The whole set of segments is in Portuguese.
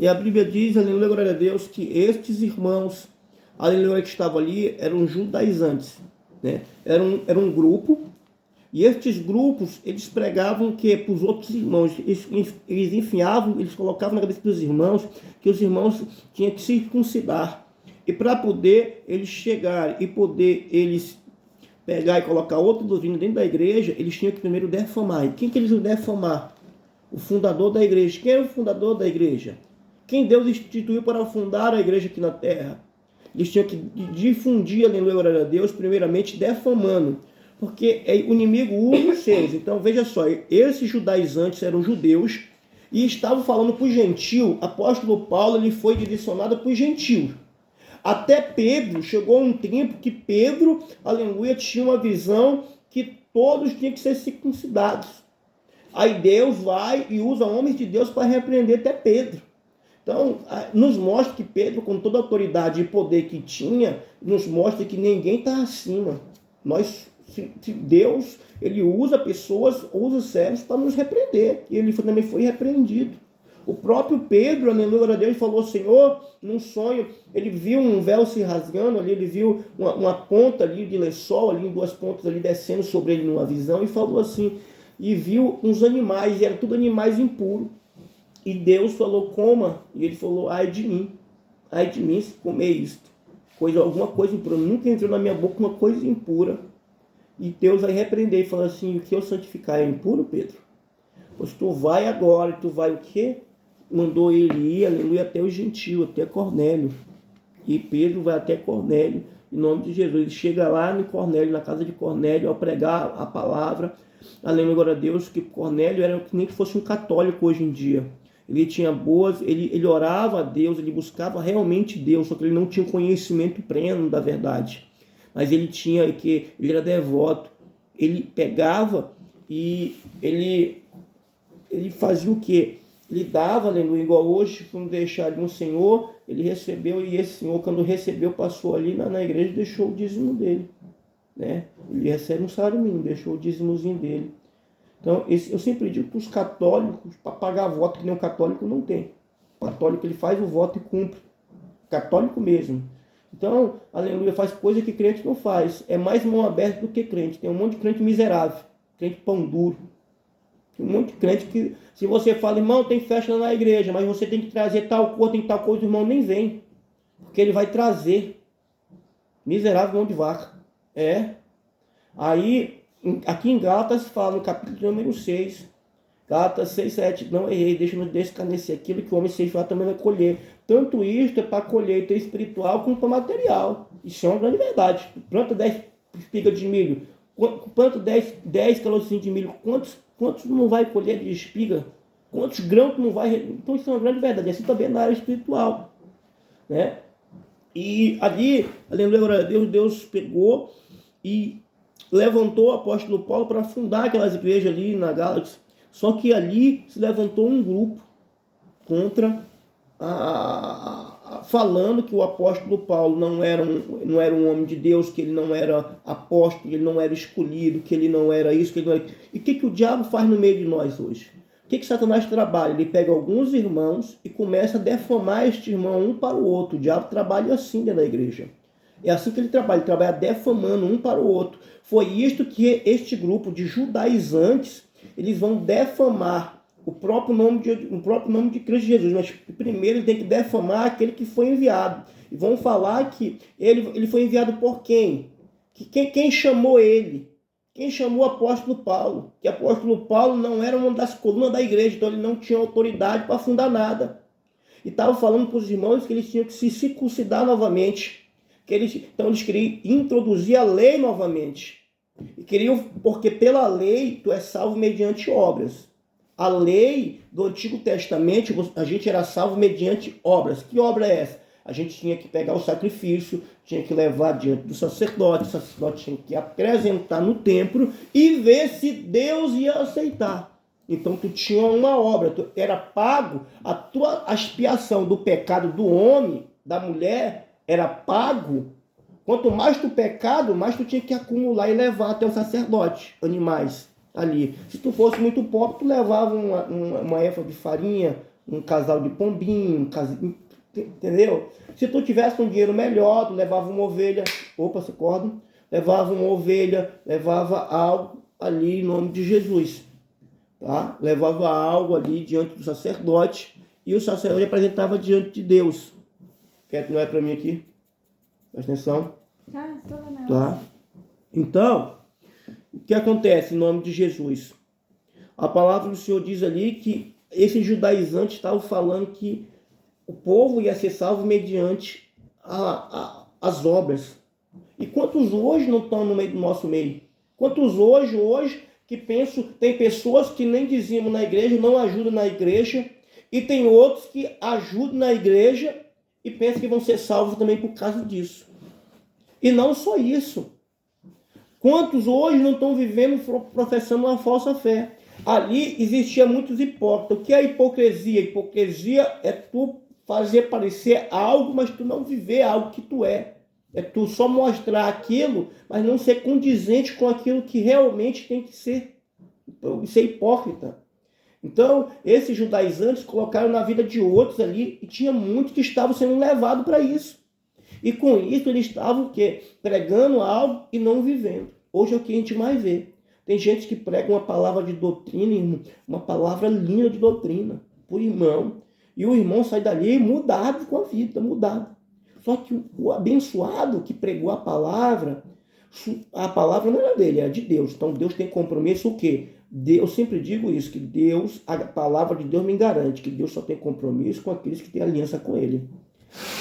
E a Bíblia diz, aleluia, glória a Deus, que estes irmãos, aleluia, que estavam ali, eram judaizantes, né? Era um grupo, e estes grupos, eles pregavam que para os outros irmãos, eles enfiavam, eles colocavam na cabeça dos irmãos, que os irmãos tinham que circuncidar. E para poder eles chegar e poder eles pegar e colocar outro doutrina dentro da igreja, eles tinham que primeiro defamar. E quem que eles iam defamar? O fundador da igreja. Quem é o fundador da igreja? Quem Deus instituiu para fundar a igreja aqui na terra? Eles tinham que difundir, aleluia, glória a Deus, primeiramente defamando. Porque o inimigo usa os seus. Então, veja só, esses judaizantes eram judeus e estavam falando para os gentios. Apóstolo Paulo ele foi direcionado para os gentios. Até Pedro, chegou um tempo que Pedro, aleluia, tinha uma visão que todos tinham que ser circuncidados. Aí Deus vai e usa homens de Deus para repreender até Pedro. Então, nos mostra que Pedro, com toda a autoridade e poder que tinha, nos mostra que ninguém está acima. Deus, ele usa pessoas, usa servos para nos repreender. E ele também foi repreendido. O próprio Pedro, aleluia a Deus, falou, Senhor, num sonho, ele viu um véu se rasgando ali, ele viu uma ponta ali de lençol, ali, duas pontas ali descendo sobre ele numa visão, e falou assim, e viu uns animais, e eram tudo animais impuros. E Deus falou, coma, e ele falou, ai de mim se comer isto. Alguma coisa impura, nunca entrou na minha boca uma coisa impura. E Deus vai repreender e falar assim, o que eu santificar é impuro, Pedro? Pois tu vai agora, tu vai o quê? Mandou ele ir, aleluia, até o gentio, até Cornélio. E Pedro vai até Cornélio, em nome de Jesus. Ele chega lá em Cornélio, na casa de Cornélio, ao pregar a palavra. Aleluia, glória a Deus, que Cornélio era que nem que fosse um católico hoje em dia. Ele tinha boas, ele orava a Deus, ele buscava realmente Deus, só que ele não tinha conhecimento pleno da verdade. Mas ele era devoto. Ele pegava e ele fazia o quê? Ele dava, aleluia, igual hoje, quando deixar ali um senhor, ele recebeu, e esse senhor, quando recebeu, passou ali na igreja e deixou o dízimo dele. Né? Ele recebe um salário mínimo, deixou o dízimozinho dele. Então, eu sempre digo para os católicos, para pagar voto, que nem um católico não tem. O católico, ele faz o voto e cumpre. Católico mesmo. Então, aleluia, faz coisa que crente não faz. É mais mão aberta do que crente. Tem um monte de crente miserável, crente pão duro. Tem um monte de crente que, se você fala, irmão, tem festa na igreja, mas você tem que trazer tal coisa, tem tal coisa, o irmão nem vem. Porque ele vai trazer. Miserável mão de vaca. Aí, aqui em Gálatas fala, no capítulo número 6, Gálatas 6, 7, não errei, deixa-nos descanecer aquilo que o homem ceifar também vai colher. Tanto isto é para colheita espiritual como para material. Isso é uma grande verdade. Planta 10 espigas de milho, planta 10 carocinhos de milho, quantos não vai colher de espiga? Quantos grãos não vai... Então isso é uma grande verdade. Assim também na área espiritual. Né? E ali, aleluia, Deus pegou e levantou o apóstolo Paulo para fundar aquelas igrejas ali na Gálatas. Só que ali se levantou um grupo contra falando que o apóstolo Paulo não era um homem de Deus, que ele não era apóstolo, que ele não era escolhido, que ele não era isso, que ele não era... E o que o diabo faz no meio de nós hoje? O que Satanás trabalha? Ele pega alguns irmãos e começa a defamar este irmão um para o outro. O diabo trabalha assim dentro da igreja. É assim que ele trabalha defamando um para o outro. Foi isto que este grupo de judaizantes, eles vão defamar o próprio nome de Cristo Jesus. Mas primeiro ele tem que defamar aquele que foi enviado. E vão falar que ele foi enviado por quem? Quem chamou ele? Quem chamou o apóstolo Paulo? Que o apóstolo Paulo não era uma das colunas da igreja, então ele não tinha autoridade para fundar e estava falando para os irmãos que eles tinham que se circuncidar novamente. Então eles queriam introduzir a lei novamente. E queriam, porque pela lei tu és salvo mediante obras. A lei do Antigo Testamento, a gente era salvo mediante obras. Que obra é essa? A gente tinha que pegar o sacrifício, tinha que levar diante do sacerdote, o sacerdote tinha que apresentar no templo e ver se Deus ia aceitar. Então tu tinha uma obra, tu era pago, a expiação do pecado do homem, da mulher, era pago. Quanto mais tu pecado, mais tu tinha que acumular e levar até o sacerdote, animais ali. Se tu fosse muito pobre, tu levava uma éfa de farinha, um casal de pombinho, entendeu? Se tu tivesse um dinheiro melhor, tu levava uma ovelha, se acorda, levava uma ovelha, levava algo ali em nome de Jesus, tá? Levava algo ali diante do sacerdote e o sacerdote apresentava diante de Deus. Quer que não é para mim aqui? Presta atenção. Tá? Então, o que acontece em nome de Jesus? A palavra do Senhor diz ali que esses judaizantes estavam falando que o povo ia ser salvo mediante as obras. E quantos hoje não estão no meio do nosso meio? Quantos hoje que pensam, tem pessoas que nem dizimam na igreja, não ajudam na igreja, e tem outros que ajudam na igreja e pensam que vão ser salvos também por causa disso. E não só isso. Quantos hoje não estão vivendo, professando uma falsa fé? Ali existia muitos hipócritas. O que é hipocrisia? Hipocrisia é tu fazer parecer algo, mas tu não viver algo que tu é. É tu só mostrar aquilo, mas não ser condizente com aquilo que realmente tem que ser. Então, isso é hipócrita. Então, esses judaizantes colocaram na vida de outros ali, e tinha muitos que estavam sendo levados para isso. E com isso eles estavam o quê? Pregando algo e não vivendo. Hoje é o que a gente mais vê. Tem gente que prega uma palavra de doutrina, irmão, uma palavra linda de doutrina para o irmão. E o irmão sai dali mudado com a vida, mudado. Só que o abençoado que pregou a palavra não era dele, era de Deus. Então Deus tem compromisso o quê? Eu sempre digo isso, que Deus, a palavra de Deus me garante que Deus só tem compromisso com aqueles que têm aliança com Ele.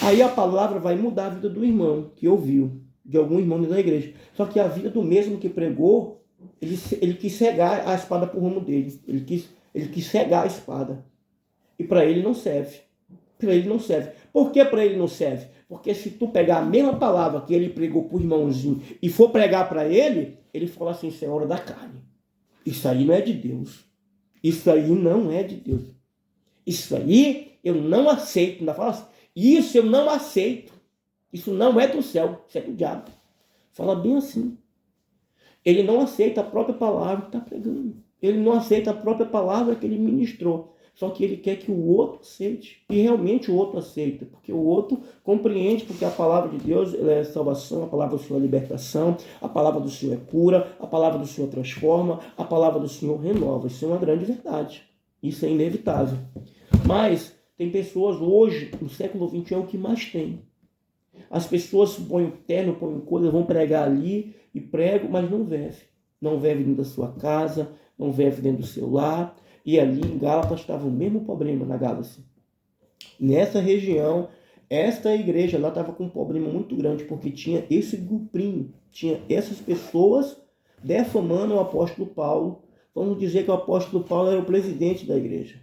Aí a palavra vai mudar a vida do irmão que ouviu, de algum irmão da igreja. Só que a vida do mesmo que pregou, ele quis cegar a espada por rumo dele. Ele quis cegar a espada. E para ele não serve. Para ele não serve. Por que para ele não serve? Porque se tu pegar a mesma palavra que ele pregou para o irmãozinho e for pregar para ele, ele fala assim, isso é hora da carne. Isso aí não é de Deus. Isso aí não é de Deus. Isso aí eu não aceito. Ainda fala assim, isso eu não aceito. Isso não é do céu, isso é do diabo. Fala bem assim. Ele não aceita a própria palavra que está pregando. Ele não aceita a própria palavra que ele ministrou. Só que ele quer que o outro aceite. E realmente o outro aceita. Porque o outro compreende, porque a palavra de Deus é salvação, a palavra do Senhor é libertação, a palavra do Senhor é cura, a palavra do Senhor transforma, a palavra do Senhor renova. Isso é uma grande verdade. Isso é inevitável. Mas tem pessoas hoje, no século XXI, é o que mais tem. As pessoas põem terno, põem coisa, vão pregar ali e pregam, mas não vivem. Não vivem dentro da sua casa, não vivem dentro do seu lar. E ali em Gálatas estava o mesmo problema na Gálacia. Nessa região, esta igreja lá estava com um problema muito grande, porque tinha esse grupinho, tinha essas pessoas defamando o apóstolo Paulo. Vamos dizer que o apóstolo Paulo era o presidente da igreja.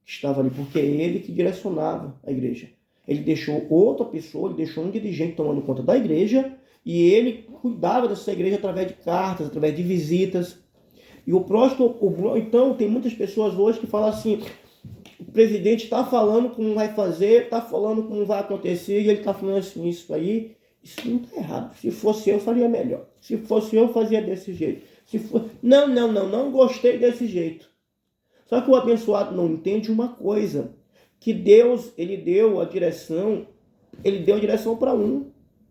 Estava ali, porque é ele que direcionava a igreja. Ele deixou outra pessoa, ele deixou um dirigente tomando conta da igreja, e ele cuidava dessa igreja através de cartas, através de visitas. E então tem muitas pessoas hoje que falam assim, o presidente está falando como vai fazer, está falando como vai acontecer, e ele está falando assim, isso não está errado. Se fosse eu, faria melhor. Se fosse eu, fazia desse jeito. Não gostei desse jeito. Só que o abençoado não entende uma coisa, que Deus, ele deu a direção para um.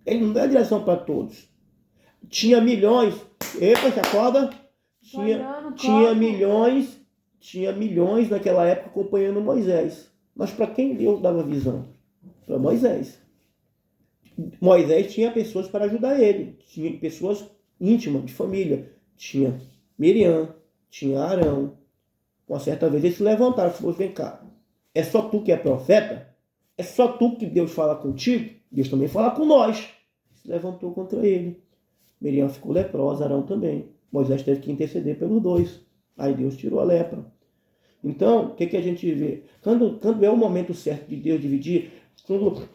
Ele não deu a direção para todos. Tinha milhões. Epa, se acorda? Tinha milhões naquela época acompanhando Moisés. Mas para quem Deus dava visão? Para Moisés. Moisés tinha pessoas para ajudar ele. Tinha pessoas íntimas, de família. Tinha Miriam, tinha Arão. Uma certa vez eles se levantaram e falaram, vem cá, é só tu que é profeta? É só tu que Deus fala contigo? Deus também fala com nós. Se levantou contra ele. Miriam ficou leprosa, Arão também. Moisés teve que interceder pelos dois. Aí Deus tirou a lepra. Então, o que a gente vê? Quando é o momento certo de Deus dividir,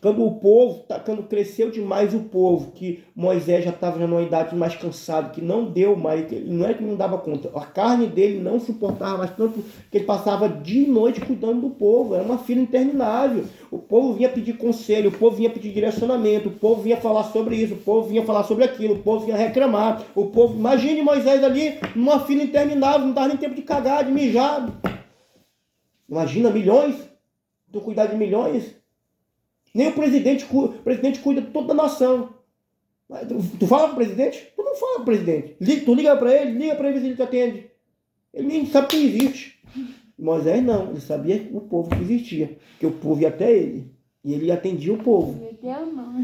quando o povo, quando cresceu demais o povo, que Moisés já estava numa idade mais cansado, que não deu mais, não é que não dava conta, a carne dele não suportava mais tanto, que ele passava dia e noite cuidando do povo, era uma fila interminável. O povo vinha pedir conselho, o povo vinha pedir direcionamento, o povo vinha falar sobre isso, o povo vinha falar sobre aquilo, o povo vinha reclamar, imagine Moisés ali, numa fila interminável, não dava nem tempo de cagar, de mijar. Imagina, milhões. Tu cuidar de milhões? Nem o presidente cuida de toda a nação. Tu fala com o presidente? Tu não fala com o presidente. Tu liga para ele ver se ele te atende. Ele nem sabe que existe. Moisés não, ele sabia o povo que existia. Que o povo ia até ele. E ele atendia o povo.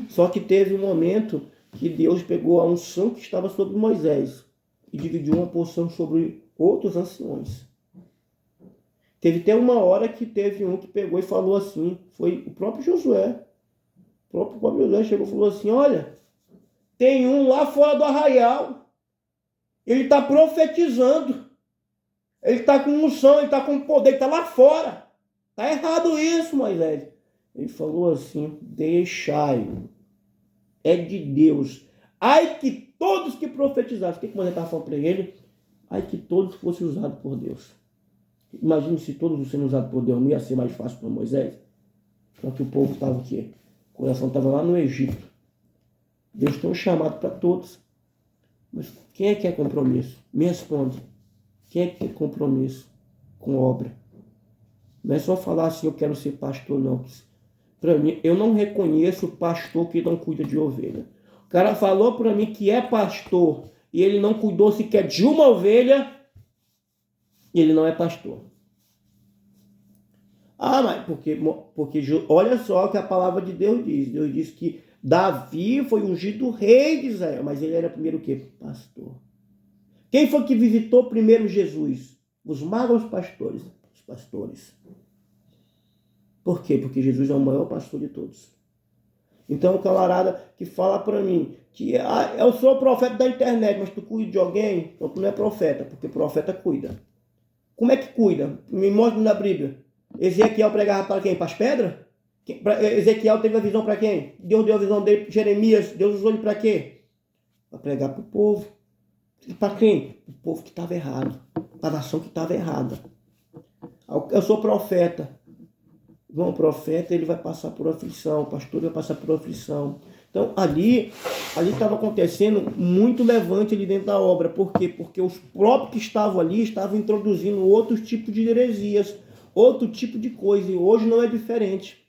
Só que teve um momento que Deus pegou a unção que estava sobre Moisés e dividiu uma porção sobre outros anciões. Teve até uma hora que teve um que pegou e falou assim, foi o próprio Josué. O próprio Josué chegou e falou assim, olha, tem um lá fora do arraial, ele está profetizando, ele está com unção, ele está com poder, ele está lá fora. Está errado isso, Moisés. Ele falou assim, deixai-o, é de Deus. Ai que todos que profetizassem, o que Moisés estava falando para ele? Ai que todos fossem usados por Deus. Imagine se todos sendo usados por Deus, não ia ser mais fácil para Moisés? Só que o povo estava o quê? O coração estava lá no Egito. Deus tem um chamado para todos. Mas quem é que quer compromisso? Me responde. Quem é que quer compromisso com obra? Não é só falar assim, eu quero ser pastor, não. Para mim, eu não reconheço pastor que não cuida de ovelha. O cara falou para mim que é pastor e ele não cuidou sequer de uma ovelha, ele não é pastor. Ah, mas porque olha só o que a palavra de Deus diz. Deus diz que Davi foi ungido rei de Israel, mas ele era primeiro o quê? Pastor. Quem foi que visitou primeiro Jesus? Os magos pastores. Os pastores. Por quê? Porque Jesus é o maior pastor de todos. Então o camarada que fala para mim que eu sou profeta da internet, mas tu cuida de alguém, então tu não é profeta, porque profeta cuida. Como é que cuida? Me mostra na Bíblia. Ezequiel pregava para quem? Para as pedras? Ezequiel teve a visão para quem? Deus deu a visão dele para Jeremias. Deus usou ele para quê? Para pregar para o povo. E para quem? O povo que estava errado. Para a nação que estava errada. Eu sou profeta. Bom, o profeta ele vai passar por aflição. O pastor vai passar por aflição. Então ali estava acontecendo muito levante ali dentro da obra. Por quê? Porque os próprios que estavam ali estavam introduzindo outro tipo de heresias, outro tipo de coisa. E hoje não é diferente.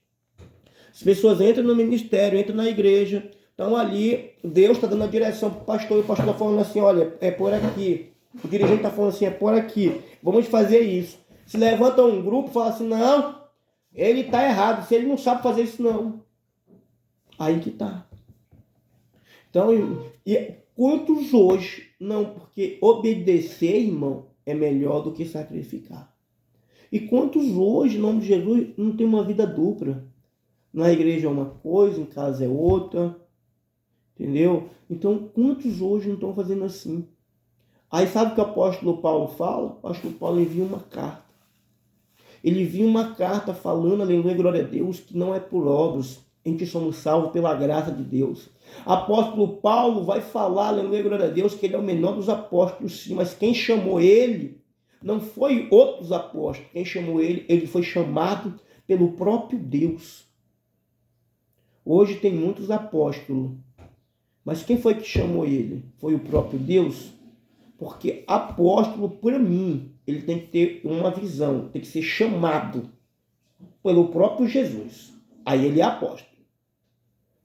As pessoas entram no ministério, entram na igreja. Então ali, Deus está dando a direção para o pastor. E o pastor está falando assim, olha, é por aqui. O dirigente está falando assim, é por aqui. Vamos fazer isso. Se levanta um grupo e fala assim, não, ele está errado. Se ele não sabe fazer isso, não. Aí que está. Então, e quantos hoje não, porque obedecer, irmão, é melhor do que sacrificar. E quantos hoje, em nome de Jesus, não tem uma vida dupla? Na igreja é uma coisa, em casa é outra. Entendeu? Então, quantos hoje não estão fazendo assim? Aí sabe o que o apóstolo Paulo fala? O apóstolo Paulo envia uma carta. Ele envia uma carta falando, aleluia, glória a Deus, que não é por obras. A gente somos salvos pela graça de Deus. Apóstolo Paulo vai falar, aleluia, glória a Deus, que ele é o menor dos apóstolos, sim, mas quem chamou ele não foi outros apóstolos. Quem chamou ele foi chamado pelo próprio Deus. Hoje tem muitos apóstolos, mas quem foi que chamou ele? Foi o próprio Deus? Porque apóstolo, para mim, ele tem que ter uma visão, tem que ser chamado pelo próprio Jesus. Aí ele é apóstolo.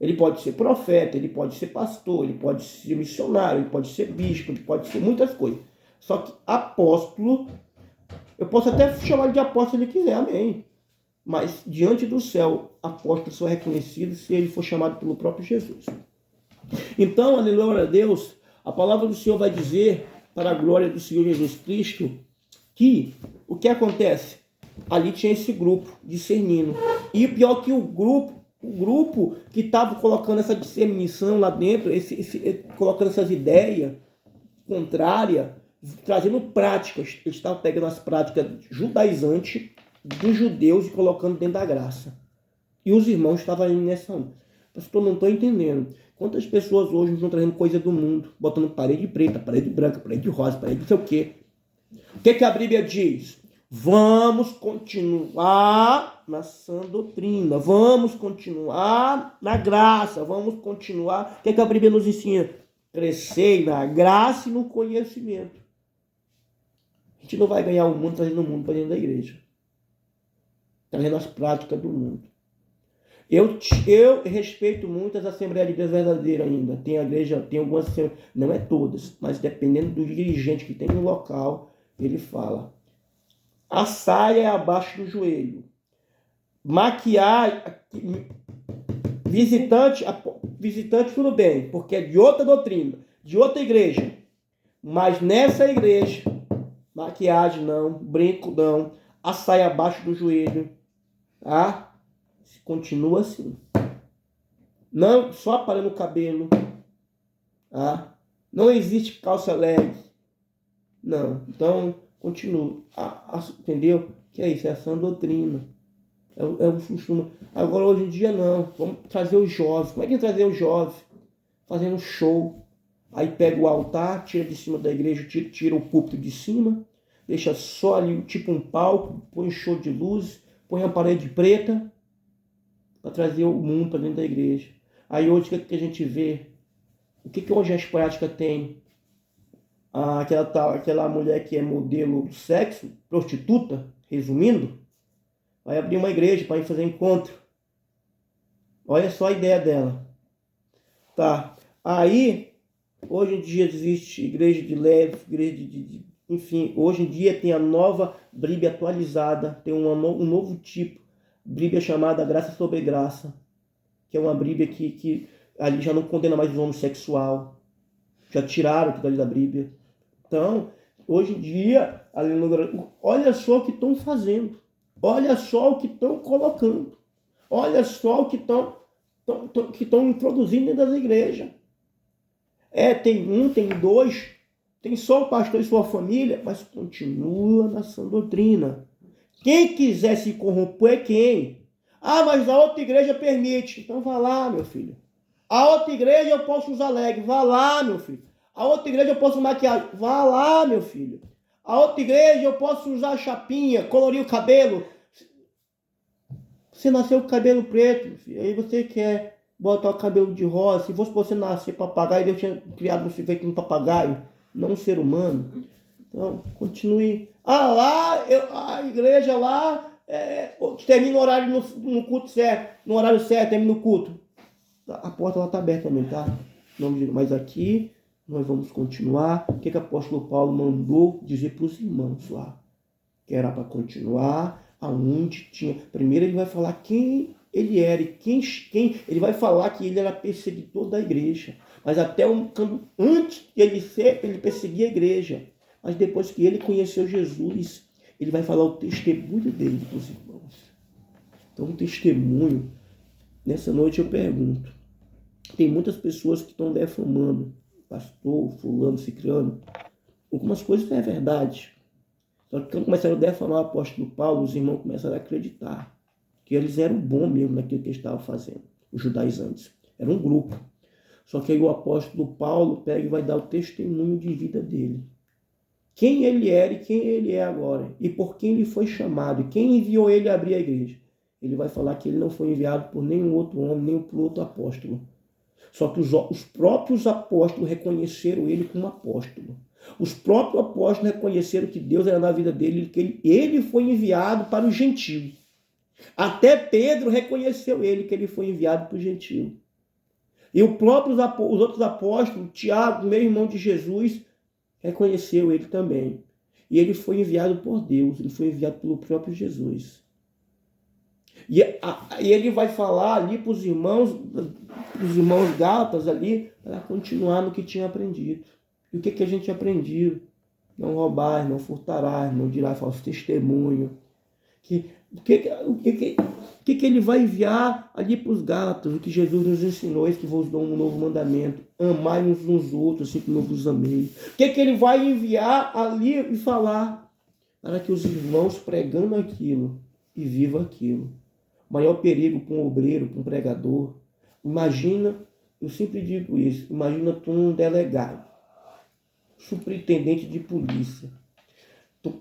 Ele pode ser profeta, ele pode ser pastor, ele pode ser missionário, ele pode ser bispo, ele pode ser muitas coisas. Só que apóstolo, eu posso até chamar ele de apóstolo se ele quiser, amém. Mas diante do céu, apóstolo só é reconhecido se ele for chamado pelo próprio Jesus. Então, aleluia a Deus, a palavra do Senhor vai dizer, para a glória do Senhor Jesus Cristo, que o que acontece? Ali tinha esse grupo discernindo. E pior que o grupo que estava colocando essa discernição lá dentro, colocando essas ideias contrárias, trazendo práticas. Eles estavam pegando as práticas judaizantes dos judeus e colocando dentro da graça. E os irmãos estavam indo nessa onda. Pastor, não estou entendendo. Quantas pessoas hoje estão trazendo coisa do mundo, botando parede preta, parede branca, parede rosa, parede não sei o quê. O que a Bíblia diz? Vamos continuar na sã doutrina, vamos continuar na graça, vamos continuar. O que a Bíblia nos ensina? Crescer na graça e no conhecimento. A gente não vai ganhar o mundo trazendo o mundo para dentro da igreja. trazendo as práticas do mundo. Eu respeito muito as Assembleias de Deus verdadeiras ainda. Tem a igreja, tem algumas, não é todas, mas dependendo do dirigente que tem no local, ele fala: a saia é abaixo do joelho. Maquiar, visitante tudo bem, porque é de outra doutrina, de outra igreja. Mas nessa igreja, maquiagem não, brinco não, a saia abaixo do joelho, tá? Continua assim. Não só aparando o cabelo, tá? Não existe calça leg. Não. Então, continua. Entendeu? Que é isso? É a sã doutrina. É o costume. Agora, hoje em dia, não. Vamos trazer os jovens. Como é que é trazer os jovens? Fazendo show. Aí pega o altar, tira de cima da igreja, tira o púlpito de cima, deixa só ali tipo um palco, põe um show de luz, põe uma parede preta para trazer o mundo para dentro da igreja. Aí hoje o que a gente vê? O que hoje as práticas tem? Aquela mulher que é modelo do sexo, prostituta, resumindo, vai abrir uma igreja para ir fazer encontro. Olha só a ideia dela. Tá. Aí, hoje em dia existe igreja de leve, igreja enfim, hoje em dia tem a nova Bíblia atualizada, tem um novo tipo, Bíblia chamada Graça sobre Graça, que é uma Bíblia que ali já não condena mais o homossexual, já tiraram aquilo ali da Bíblia. Então, hoje em dia, olha só o que estão fazendo, olha só o que estão colocando, olha só o que estão introduzindo dentro das igrejas. Tem um, tem dois, tem só o pastor e sua família, mas continua na sã doutrina. Quem quiser se corromper é quem? Mas a outra igreja permite. Então vá lá, meu filho. A outra igreja eu posso usar leg. Vá lá, meu filho. A outra igreja eu posso maquiar. Vá lá, meu filho. A outra igreja eu posso usar chapinha, colorir o cabelo. Você nasceu com cabelo preto, meu filho. Aí você quer botar o cabelo de rosa. Se fosse você nascer papagaio, Deus tinha criado você feito um papagaio, não um ser humano. Então, continue. A igreja lá termina o horário no culto certo, no horário certo, termina o culto. A porta lá está aberta também, tá? Mas aqui nós vamos continuar. O que o apóstolo Paulo mandou dizer para os irmãos lá? Que era para continuar aonde tinha. Primeiro ele vai falar quem ele era e quem ele vai falar que ele era perseguidor da igreja. Mas antes de ele perseguia a igreja. Mas depois que ele conheceu Jesus, ele vai falar o testemunho dele para os irmãos. Então, um testemunho. Nessa noite eu pergunto. Tem muitas pessoas que estão defamando pastor, fulano, ciclano. Algumas coisas não é verdade. Só que quando começaram a defamar o apóstolo Paulo, os irmãos começaram a acreditar que eles eram bons mesmo naquilo que eles estavam fazendo, os judaizantes. Era um grupo. Só que aí o apóstolo Paulo pega e vai dar o testemunho de vida dele. Quem ele era e quem ele é agora. E por quem ele foi chamado. E quem enviou ele a abrir a igreja. Ele vai falar que ele não foi enviado por nenhum outro homem, nem por outro apóstolo. Só que os próprios apóstolos reconheceram ele como apóstolo. Os próprios apóstolos reconheceram que Deus era na vida dele, que ele foi enviado para os gentios. Até Pedro reconheceu ele, que ele foi enviado para os gentios. E os outros apóstolos, Tiago, meu irmão de Jesus, reconheceu ele também. E ele foi enviado por Deus, ele foi enviado pelo próprio Jesus. E ele vai falar ali para os irmãos Gálatas ali, para continuar no que tinha aprendido. E o que a gente aprendeu? Não roubar, não furtarás, não dirás falso testemunho. O que ele vai enviar ali para os Gálatas? O que Jesus nos ensinou, que vos dou um novo mandamento. Amai uns nos outros, assim como eu vos amei. O que ele vai enviar ali e falar? Para que os irmãos pregando aquilo e vivam aquilo. O maior perigo para um obreiro, para um pregador. Imagina, eu sempre digo isso, imagina tu um delegado, superintendente de polícia. Tu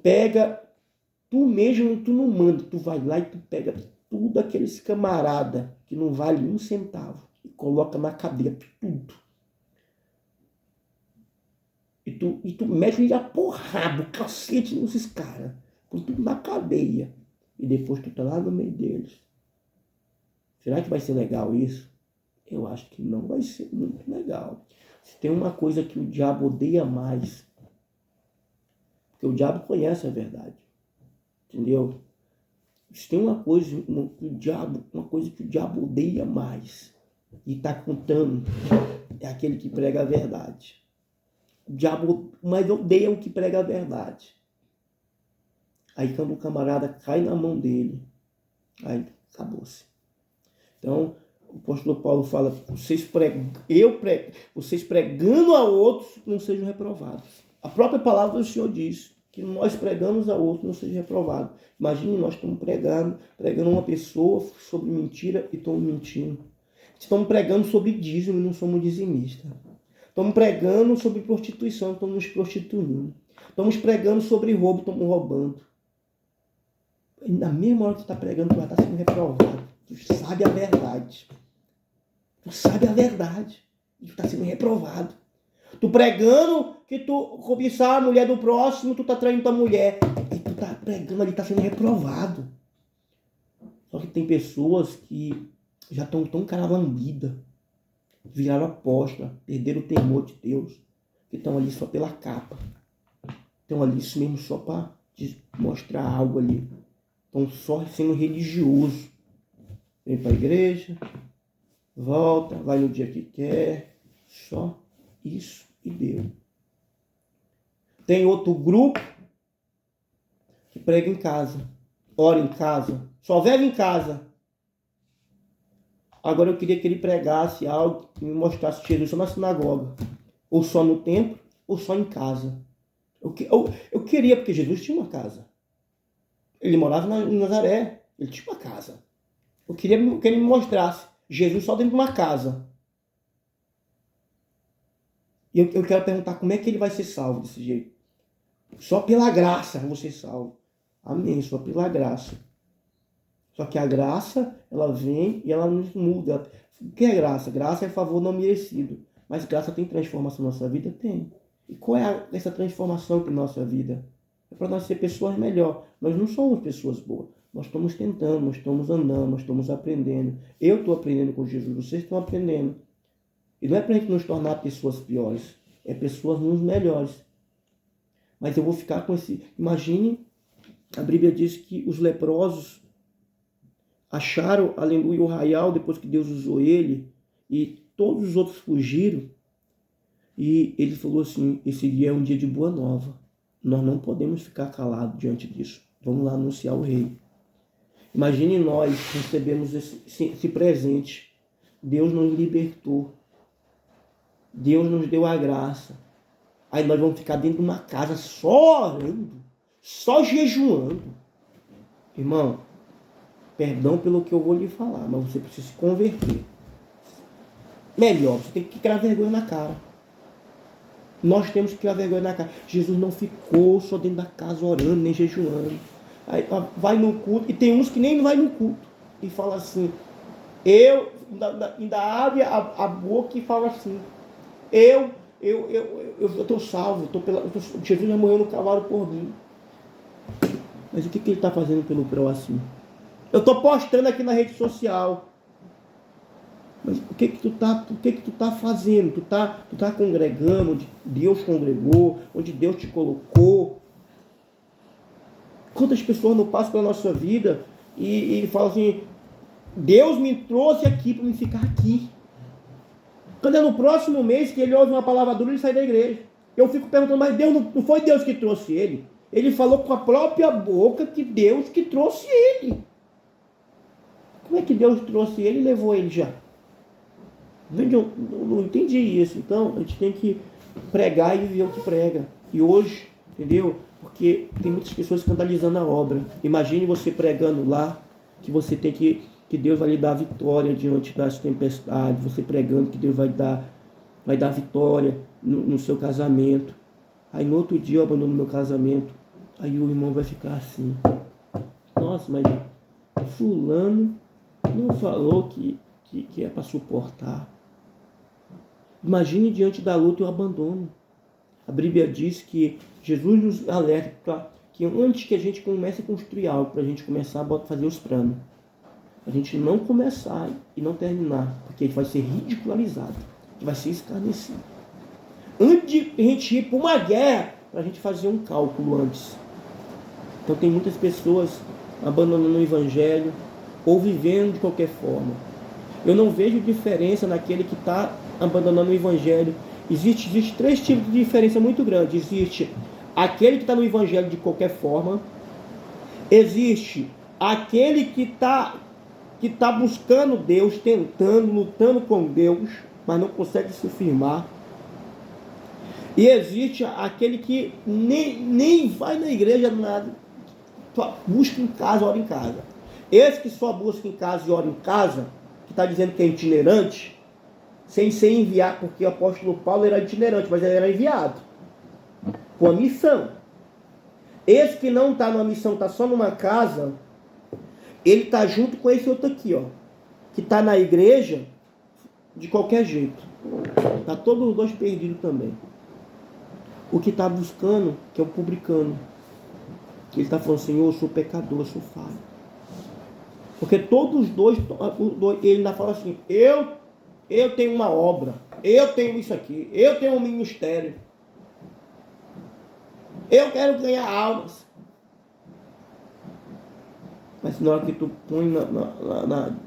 não manda, tu vai lá e tu pega tudo aqueles camarada que não vale um centavo e coloca na cadeia, tudo. E tu mete a porrada, o cacete nesses caras, com tudo na cadeia. e depois tu tá lá no meio deles. Será que vai ser legal isso? Eu acho que não vai ser muito legal. Se tem uma coisa que o diabo odeia mais, porque o diabo conhece a verdade, entendeu? Se tem uma coisa que o diabo odeia mais e está contando, é aquele que prega a verdade. O diabo mais odeia o que prega a verdade. Aí quando o camarada cai na mão dele, aí acabou-se. Então, o apóstolo Paulo fala, vocês pregando a outros, não sejam reprovados. A própria palavra do Senhor diz que nós pregamos a outros, não sejam reprovados. Imagine, nós estamos pregando uma pessoa sobre mentira e estamos mentindo. Estamos pregando sobre dízimo e não somos dizimistas. Estamos pregando sobre prostituição, estamos nos prostituindo. Estamos pregando sobre roubo, estamos roubando. E na mesma hora que tu está pregando, tu vai estar sendo reprovado. Tu sabe a verdade. Tu sabe a verdade. E tu está sendo reprovado. Tu pregando que tu cobiçar a mulher do próximo, tu está traindo tua mulher. E tu está pregando ali, está sendo reprovado. Só que tem pessoas que já estão tão caralambidas, viraram apóstola, perderam o temor de Deus, que estão ali só pela capa. Estão ali isso mesmo só para mostrar algo ali. Estão só sendo religioso. Vem para a igreja, volta, vai no dia que quer, só isso e deu. Tem outro grupo que prega em casa, ora em casa, só vive em casa. Agora eu queria que ele pregasse algo que me mostrasse Jesus só na sinagoga, ou só no templo, ou só em casa. Eu queria, porque Jesus tinha uma casa. Ele morava em Nazaré, ele tinha uma casa. Eu queria que ele me mostrasse Jesus só dentro de uma casa. E eu quero perguntar como é que ele vai ser salvo desse jeito. Só pela graça eu vou ser salvo. Amém, só pela graça. Só que a graça, ela vem e ela nos muda. O que é graça? Graça é favor não merecido. Mas graça tem transformação na nossa vida? Tem. E qual é essa transformação para a nossa vida? É para nós ser pessoas melhores. Nós não somos pessoas boas. Nós estamos tentando, nós estamos andando, nós estamos aprendendo. Eu estou aprendendo com Jesus, vocês estão aprendendo. E não é para a gente nos tornar pessoas piores, é pessoas nos melhores. Mas eu vou ficar com esse... Imagine, a Bíblia diz que os leprosos acharam, aleluia, o arraial depois que Deus usou ele, e todos os outros fugiram. E ele falou assim, esse dia é um dia de boa nova. Nós não podemos ficar calados diante disso. Vamos lá anunciar o rei. Imagine nós recebemos esse presente. Deus nos libertou. Deus nos deu a graça. Aí nós vamos ficar dentro de uma casa só orando, só jejuando. Irmão, perdão pelo que eu vou lhe falar, mas você precisa se converter. Melhor, você tem que criar vergonha na cara. Nós temos que criar vergonha na cara. Jesus não ficou só dentro da casa orando, nem jejuando. Aí vai no culto, e tem uns que nem vai no culto. E fala assim, ainda abre a boca e fala assim, eu estou salvo, Jesus já morreu no cavalo por mim. Mas o que ele está fazendo pelo próximo? Eu estou postando aqui na rede social. Mas o que tu tá fazendo? Tu tá congregando onde Deus congregou, onde Deus te colocou. Quantas pessoas não passam pela nossa vida e falam assim, Deus me trouxe aqui para me ficar aqui. Quando é no próximo mês que ele ouve uma palavra dura, ele sai da igreja. Eu fico perguntando, mas Deus não foi Deus que trouxe ele. Ele falou com a própria boca que Deus que trouxe ele. Como é que Deus trouxe ele e levou ele já? Eu não entendi isso. Então, a gente tem que pregar e viver o que prega. E hoje, entendeu? Porque tem muitas pessoas escandalizando a obra. Imagine você pregando lá, que você tem que Deus vai lhe dar vitória diante das tempestades. Você pregando que Deus vai dar vitória no seu casamento. Aí no outro dia eu abandono meu casamento. Aí o irmão vai ficar assim. Nossa, mas fulano não falou que é para suportar. Imagine diante da luta e o abandono. A Bíblia diz que Jesus nos alerta que que antes que a gente comece a construir algo, para a gente começar a fazer os planos, a gente não começar e não terminar, porque a gente vai ser ridicularizado, a gente vai ser escarnecido. Antes de a gente ir para uma guerra, para a gente fazer um cálculo antes. Então tem muitas pessoas abandonando o evangelho ou vivendo de qualquer forma. Eu não vejo diferença naquele que está abandonando o evangelho. Existe três tipos de diferença muito grande. Existe aquele que está no evangelho de qualquer forma. Existe aquele que tá buscando Deus, tentando, lutando com Deus, mas não consegue se firmar. E existe aquele que nem vai na igreja, nada, só busca em casa, ora em casa. Esse que só busca em casa e ora em casa, que está dizendo que é itinerante, sem ser enviado, porque o apóstolo Paulo era itinerante, mas ele era enviado com a missão. Esse que não está numa missão, está só numa casa, ele está junto com esse outro aqui, ó, que está na igreja de qualquer jeito. Está todos os dois perdidos também. O que está buscando, que é o publicano, ele está falando, Senhor, eu sou pecador, eu sou falho. Porque todos os dois, ele ainda fala assim, eu tenho uma obra, eu tenho isso aqui, eu tenho um ministério, eu quero ganhar almas. Mas na hora que tu põe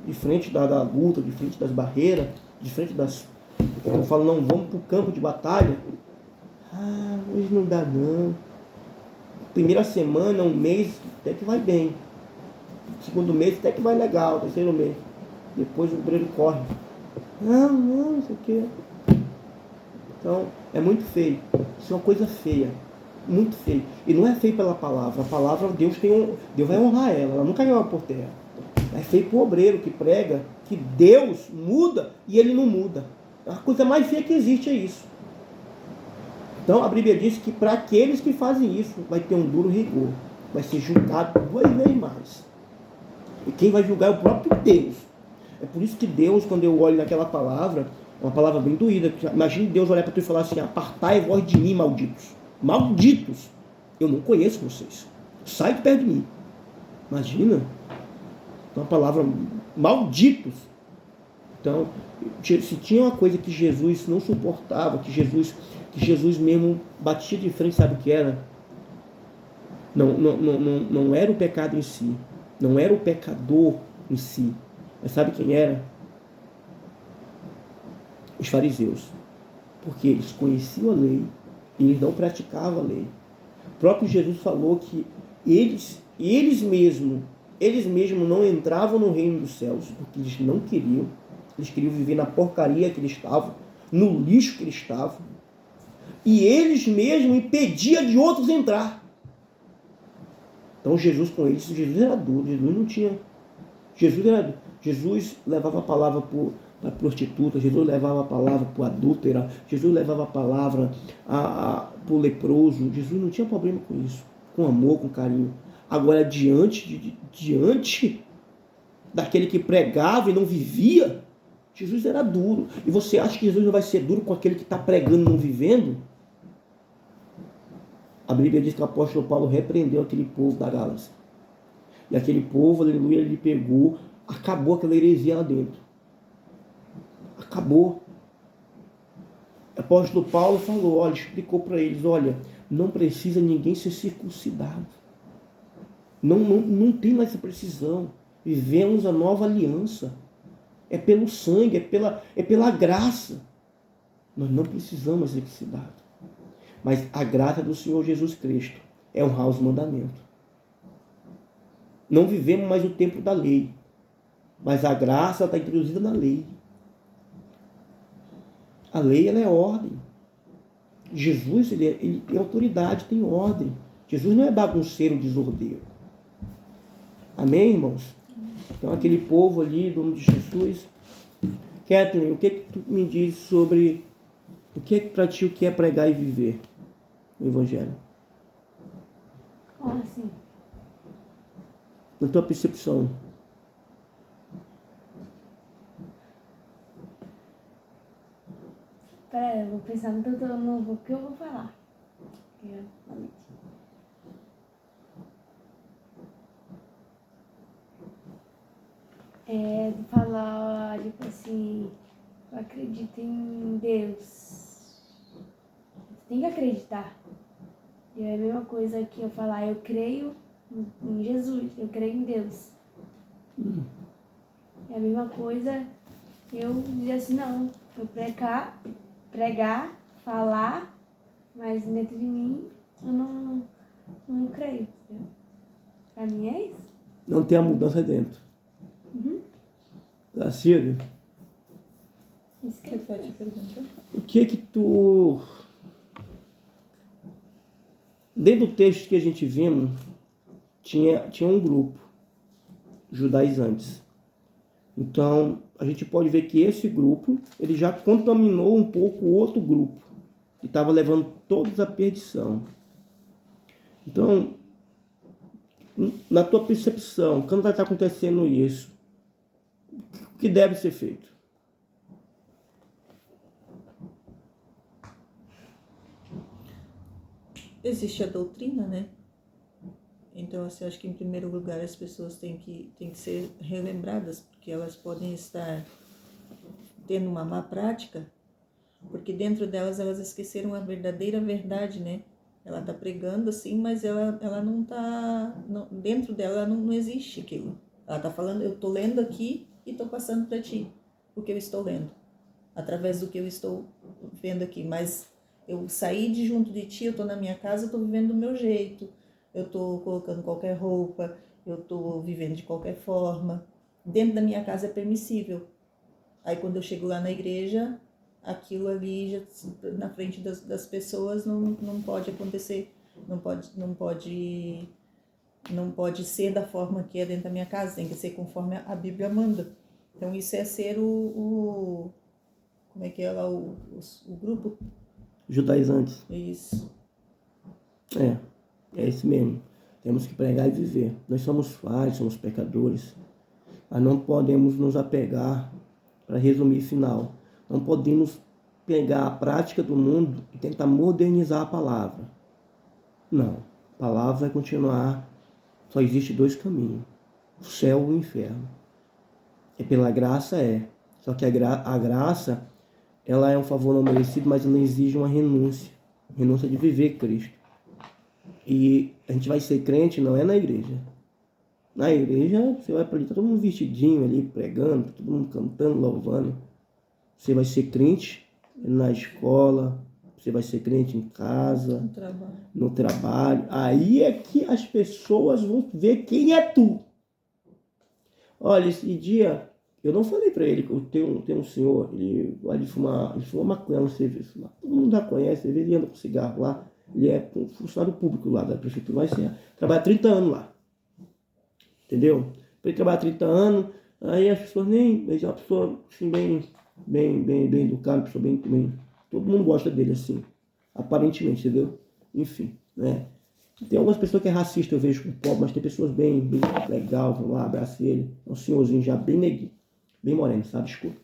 de frente da luta, de frente das barreiras, de frente das... Eu falo, não, vamos para o campo de batalha. Hoje não dá não. Primeira semana, um mês, até que vai bem. Segundo mês, até que vai legal. Terceiro mês. Depois o obreiro corre. Não, isso aqui. Então, é muito feio. Isso é uma coisa feia. Muito feio. E não é feio pela palavra. A palavra, Deus vai honrar ela. Ela nunca ganhou por terra. É feio para o obreiro que prega que Deus muda e ele não muda. A coisa mais feia que existe é isso. Então a Bíblia diz que para aqueles que fazem isso, vai ter um duro rigor. Vai ser julgado 2 vezes mais. E quem vai julgar é o próprio Deus. É por isso que Deus, quando eu olho naquela palavra, uma palavra bem doída. Imagine Deus olhar para tu e falar assim, apartai vós de mim, malditos. Malditos! Eu não conheço vocês. Sai de perto de mim. Imagina. Uma palavra, malditos. Então, se tinha uma coisa que Jesus não suportava, que Jesus mesmo batia de frente, sabe o que era? Não era o pecado em si, não era o pecador em si, mas sabe quem era? Os fariseus, porque eles conheciam a lei e eles não praticavam a lei. O próprio Jesus falou que eles mesmos não entravam no reino dos céus, porque eles não queriam. Eles queriam viver na porcaria que eles estavam, no lixo que eles estavam. E eles mesmos impediam de outros entrar. Então Jesus com eles, Jesus era duro, Jesus não tinha... Jesus levava a palavra para a prostituta, Jesus levava a palavra para a adúltera, Jesus levava a palavra para o leproso. Jesus não tinha problema com isso, com amor, com carinho. Agora, diante daquele que pregava e não vivia, Jesus era duro. E você acha que Jesus não vai ser duro com aquele que está pregando e não vivendo? A Bíblia diz que o apóstolo Paulo repreendeu aquele povo da Gálacia. E aquele povo, aleluia, ele pegou, acabou aquela heresia lá dentro. Acabou. O apóstolo Paulo falou, olha, explicou para eles, olha, não precisa ninguém ser circuncidado. Não tem mais essa precisão. Vivemos a nova aliança. É pelo sangue, é pela graça. Nós não precisamos ser circuncidados. Mas a graça do Senhor Jesus Cristo é honrar os mandamentos. Não vivemos mais o tempo da lei. Mas a graça está introduzida na lei. A lei, ela é ordem. Jesus, ele tem autoridade, tem ordem. Jesus não é bagunceiro, desordeiro. Amém, irmãos? Então, aquele povo ali, do nome de Jesus. Kathleen, o que tu me diz sobre o que é para ti o que é pregar e viver o Evangelho? Olha, assim, Na tua percepção. peraí, eu vou pensar no que eu vou falar. de falar, tipo assim, eu acredito em Deus. Você tem que acreditar. E é a mesma coisa que eu falar, eu creio em Jesus, eu creio em Deus. É a mesma coisa eu dizer assim, não, eu pregar, falar, mas dentro de mim eu não creio. Entendeu? Pra mim é isso. Não tem a mudança dentro. Uhum. Tá, Silvio? Isso que Repete a pergunta. O que tu... Dentro do texto que a gente viu, tinha um grupo, judaizantes. Então, a gente pode ver que esse grupo, ele já contaminou um pouco o outro grupo, que estava levando todos à perdição. Então, na tua percepção, quando vai estar acontecendo isso, o que deve ser feito? Existe a doutrina, né? Então, assim, acho que em primeiro lugar as pessoas têm que ser relembradas, porque elas podem estar tendo uma má prática, porque dentro delas elas esqueceram a verdadeira verdade, né? Ela está pregando assim, mas ela não está... Dentro dela não existe aquilo. Ela está falando, eu estou lendo aqui e estou passando para ti o que eu estou lendo, através do que eu estou vendo aqui, mas eu saí de junto de ti, eu estou na minha casa, eu estou vivendo do meu jeito, eu estou colocando qualquer roupa, eu estou vivendo de qualquer forma. Dentro da minha casa é permissível. Aí quando eu chego lá na igreja, aquilo ali já, na frente das pessoas não pode acontecer, não pode ser da forma que é dentro da minha casa, tem que ser conforme a Bíblia manda. Então isso é ser como é que é lá o grupo? Judaizantes. Isso. É isso mesmo. Temos que pregar e viver. Nós somos falhos, somos pecadores. Mas não podemos nos apegar, para resumir final, não podemos pegar a prática do mundo e tentar modernizar a palavra. Não. A palavra vai continuar. Só existe dois caminhos. O céu ou o inferno. É pela graça, é. Só que a graça, ela é um favor não merecido, mas ela exige uma renúncia. Renúncia de viver Cristo. E a gente vai ser crente não é na igreja. Na igreja, você vai para ali, tá todo mundo vestidinho ali, pregando, todo mundo cantando, louvando. Você vai ser crente na escola, você vai ser crente em casa, no trabalho. Aí é que as pessoas vão ver quem é tu. Olha, esse dia, eu não falei para ele que eu tenho um senhor, ele fuma maconha no serviço lá. Todo mundo já conhece, ele anda com cigarro lá. Ele é um funcionário público lá da prefeitura, mas trabalha 30 anos lá. Entendeu? Ele trabalha 30 anos, aí as pessoas nem... Ele é uma pessoa assim, bem educada, uma pessoa bem... Todo mundo gosta dele assim, aparentemente, entendeu? Enfim, né? Tem algumas pessoas que é racista, eu vejo com pobre, mas tem pessoas bem legal, vão lá, abraça ele. É um senhorzinho já bem neguinho, bem moreno, sabe? Escuro.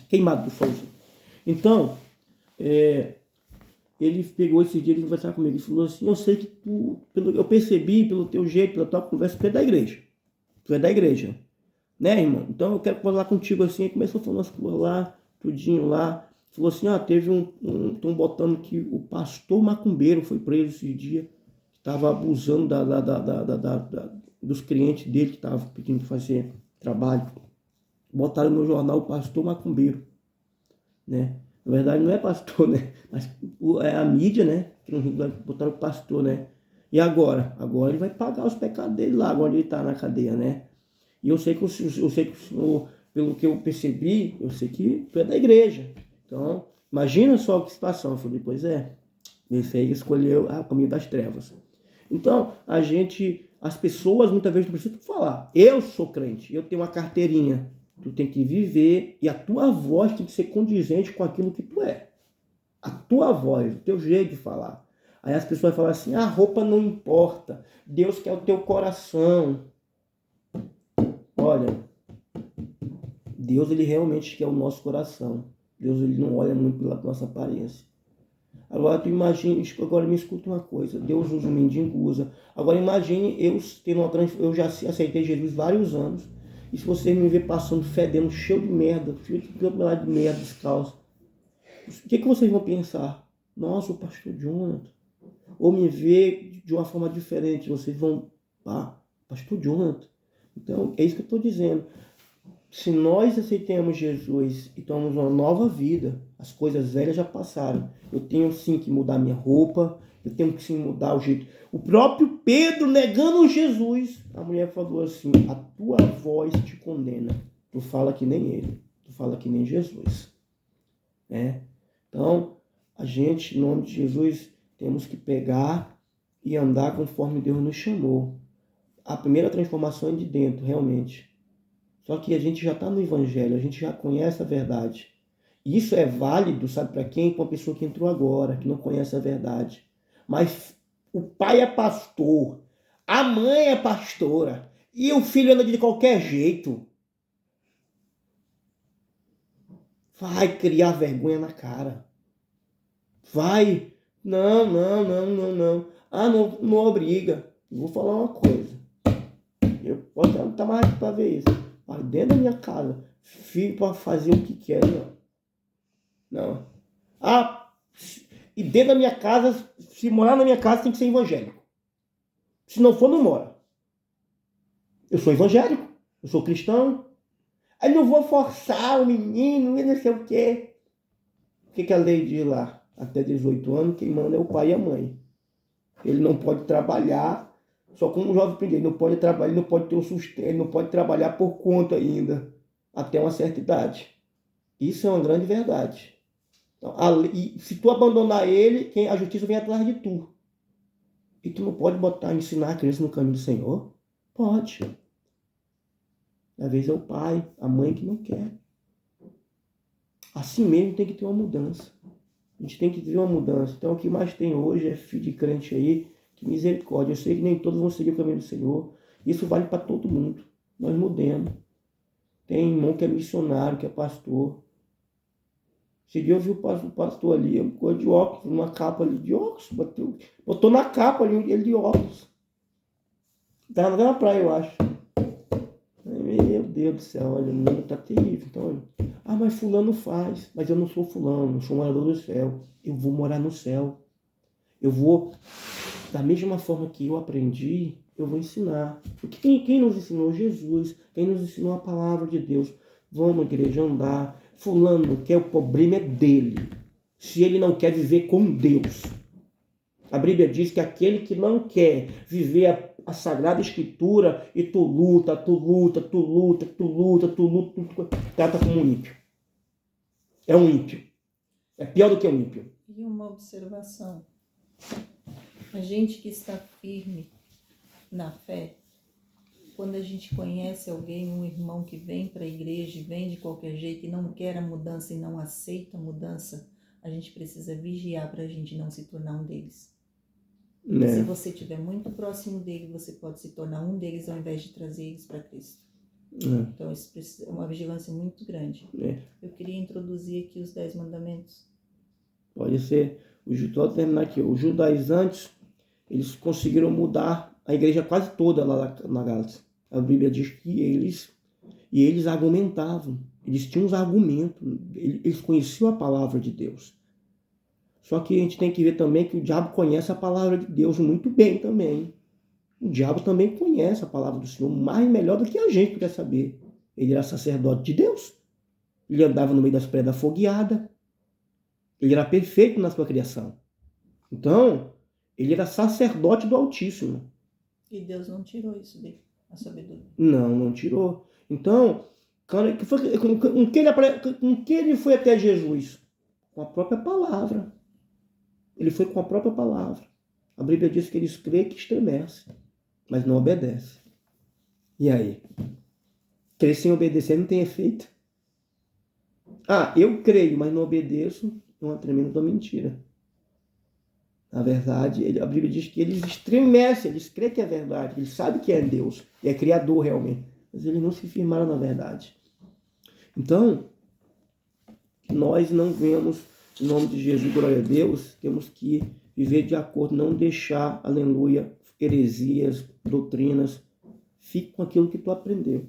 Queimado do solzinho. Então, ele pegou esse dia, ele conversar comigo e falou assim, eu sei que eu percebi pelo teu jeito, pela tua conversa, que tu é da igreja. Tu é da igreja. Né, irmão? Então eu quero falar contigo assim. Aí começou a falar umas coisas lá, tudinho lá. Falou assim, teve estão botando que o pastor macumbeiro foi preso esse dia. Estava abusando dos clientes dele que estavam pedindo fazer trabalho. Botaram no jornal o pastor macumbeiro. Né? Na verdade não é pastor, né? Mas é a mídia, né? Que no Rio botaram o pastor, né? E agora? Agora ele vai pagar os pecados dele lá, agora ele está na cadeia, né? E eu sei que o senhor, pelo que eu percebi, eu sei que tu é da igreja. Então, imagina só que situação. Eu falei, pois é, esse aí escolheu o caminho das trevas. Então, as pessoas muitas vezes não precisam falar. Eu sou crente, eu tenho uma carteirinha. Tu tem que viver e a tua voz tem que ser condizente com aquilo que tu é. A tua voz, o teu jeito de falar. Aí as pessoas falam assim, a roupa não importa, Deus quer o teu coração. Olha, Deus ele realmente quer o nosso coração. Deus ele não olha muito pela nossa aparência. Agora tu imagine, agora me escuta uma coisa, Deus usa o mendigo, usa. Agora imagine eu já aceitei Jesus vários anos E se vocês me ver passando, fedendo, cheio de merda, cheio de merda, descalço, o que vocês vão pensar? Nossa, o pastor Jonathan. Ou me ver de uma forma diferente, vocês vão, pastor Jonathan. Então, é isso que eu estou dizendo. Se nós aceitamos Jesus e tomamos uma nova vida, as coisas velhas já passaram. Eu tenho sim que mudar minha roupa, eu tenho que sim mudar o jeito. O próprio Pedro negando Jesus, a mulher falou assim: a tua voz te condena. Tu fala que nem ele, tu fala que nem Jesus. Então, a gente, em nome de Jesus, temos que pegar e andar conforme Deus nos chamou. A primeira transformação é de dentro, realmente. Só que a gente já está no Evangelho, a gente já conhece a verdade. E isso é válido, sabe para quem? Para uma pessoa que entrou agora, que não conhece a verdade. Mas o pai é pastor, a mãe é pastora, e o filho anda de qualquer jeito. Vai criar vergonha na cara. Vai. Não. Não obriga. Eu vou falar uma coisa. Eu posso não estar mais aqui para ver isso. Mas dentro da minha casa, filho para fazer o que quer, não. E dentro da minha casa, se morar na minha casa, tem que ser evangélico. Se não for, não mora. Eu sou evangélico, eu sou cristão. Aí não vou forçar o menino e não sei o quê. O que a lei diz lá? Até 18 anos, quem manda é o pai e a mãe. Ele não pode trabalhar, só como um jovem aprendiz, ele não pode trabalhar, ele não pode ter um sustento, ele não pode trabalhar por conta ainda, até uma certa idade. Isso é uma grande verdade. Então, e se tu abandonar ele, a justiça vem atrás de tu. E tu não pode ensinar a criança no caminho do Senhor? Pode. Às vezes é o pai, a mãe que não quer. Assim mesmo tem que ter uma mudança. A gente tem que ter uma mudança. Então o que mais tem hoje é filho de crente aí, que misericórdia. Eu sei que nem todos vão seguir o caminho do Senhor. Isso vale para todo mundo. Nós mudemos. Tem irmão que é missionário, que é pastor. Esse dia eu vi o pastor ali, um de óculos, uma capa ali de óculos. Botou na capa ali ele de óculos. Estava na praia, eu acho. Meu Deus do céu, olha, o mundo tá terrível. Então, mas fulano faz. Mas eu não sou fulano, eu sou morador do céu. Eu vou morar no céu. Eu vou, da mesma forma que eu aprendi, eu vou ensinar. Porque quem nos ensinou? Jesus. Quem nos ensinou a palavra de Deus. Vamos, igreja, andar. Fulano não quer, o problema é dele. Se ele não quer viver com Deus. A Bíblia diz que aquele que não quer viver a Sagrada Escritura e tu luta, trata como um ímpio. É um ímpio. É pior do que um ímpio. E uma observação. A gente que está firme na fé, quando a gente conhece alguém, um irmão que vem para a igreja, vem de qualquer jeito e não quer a mudança e não aceita a mudança, a gente precisa vigiar para a gente não se tornar um deles. Se você estiver muito próximo dele, você pode se tornar um deles ao invés de trazer eles para Cristo. Então, isso é uma vigilância muito grande. Eu queria introduzir aqui os 10 mandamentos. Pode ser. Vou terminar aqui. Os judaizantes, eles conseguiram mudar a igreja quase toda lá na Gálacia. A Bíblia diz que eles argumentavam. Eles tinham uns argumentos. Eles conheciam a palavra de Deus. Só que a gente tem que ver também que o diabo conhece a palavra de Deus muito bem também. O diabo também conhece a palavra do Senhor mais melhor do que a gente quer saber. Ele era sacerdote de Deus. Ele andava no meio das pedras afogueadas. Ele era perfeito na sua criação. Então, ele era sacerdote do Altíssimo. E Deus não tirou isso dele, a sabedoria. Não tirou. Então, com que ele foi até Jesus? Com a própria palavra. Ele foi com a própria palavra. A Bíblia diz que eles creem que estremece, mas não obedece. E aí? Crer sem obedecer não tem efeito? Eu creio, mas não obedeço, é uma tremenda mentira. Na verdade, a Bíblia diz que eles estremecem, eles creem que é verdade, eles sabem que é Deus, e é Criador realmente, mas eles não se firmaram na verdade. Então, nós não vemos, em nome de Jesus, glória a Deus, temos que viver de acordo, não deixar, aleluia, heresias, doutrinas. Fique com aquilo que tu aprendeu.